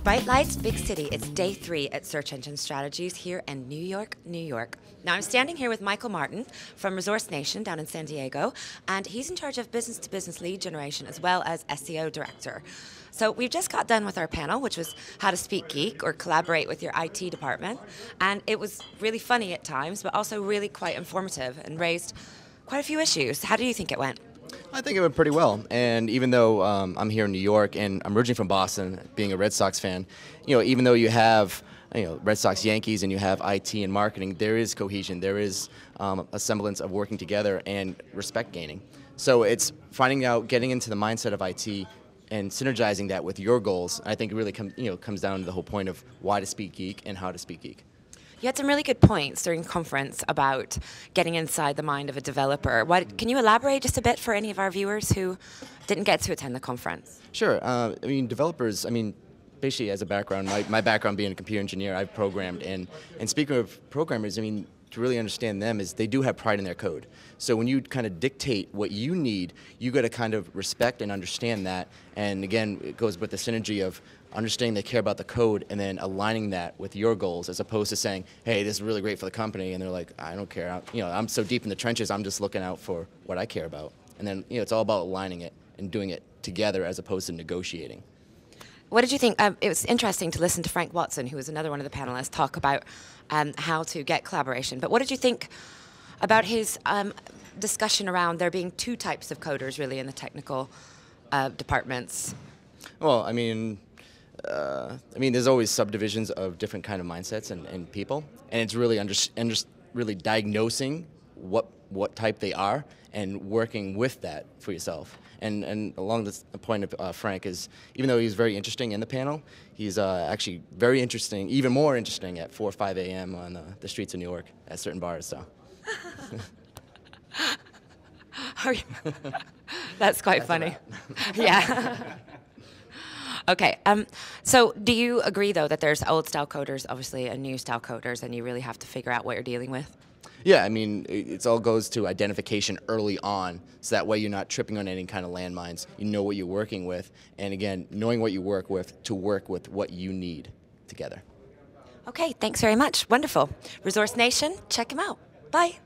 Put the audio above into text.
Bright Lights, Big City. It's day 3 at Search Engine Strategies here in New York, New York. Now I'm standing here with Michael Martin from Resource Nation down in San Diego, and he's in charge of business-to-business lead generation as well as SEO director. So we've just got done with our panel, which was how to speak geek or collaborate with your IT department, and it was really funny at times, but also really quite informative and raised quite a few issues. How do you think it went? I think it went pretty well, and even though I'm here in New York and I'm originally from Boston, being a Red Sox fan, even though you have Red Sox, Yankees, and you have IT and marketing, there is cohesion, there is a semblance of working together and respect gaining. So it's finding out, getting into the mindset of IT and synergizing that with your goals. I think it really comes down to the whole point of why to speak geek and how to speak geek. You had some really good points during the conference about getting inside the mind of a developer. Can you elaborate just a bit for any of our viewers who didn't get to attend the conference? Sure. Developers, basically as a background, my background being a computer engineer, I've programmed, and speaking of programmers, to really understand them is they do have pride in their code. So when you kind of dictate what you need, you got to kind of respect and understand that. And again, it goes with the synergy of understanding they care about the code and then aligning that with your goals, as opposed to saying, hey, this is really great for the company, and they're like, I don't care. I'm so deep in the trenches, I'm just looking out for what I care about. And then it's all about aligning it and doing it together as opposed to negotiating. What did you think? It was interesting to listen to Frank Watson, who was another one of the panelists, talk about how to get collaboration. But what did you think about his discussion around there being two types of coders, really, in the technical departments? Well, there's always subdivisions of different kind of mindsets and people, and it's really really diagnosing what type they are and working with that for yourself. And along the point of Frank is, even though he's very interesting in the panel, he's actually very interesting, even more interesting at 4 or 5 a.m. on the streets of New York at certain bars. So. That's quite funny. Yeah. Okay, so do you agree, though, that there's old-style coders, obviously, and new-style coders, and you really have to figure out what you're dealing with? Yeah, it all goes to identification early on, so that way you're not tripping on any kind of landmines. You know what you're working with, and again, knowing what you work with to work with what you need together. Okay, thanks very much. Wonderful. Resource Nation, check them out. Bye.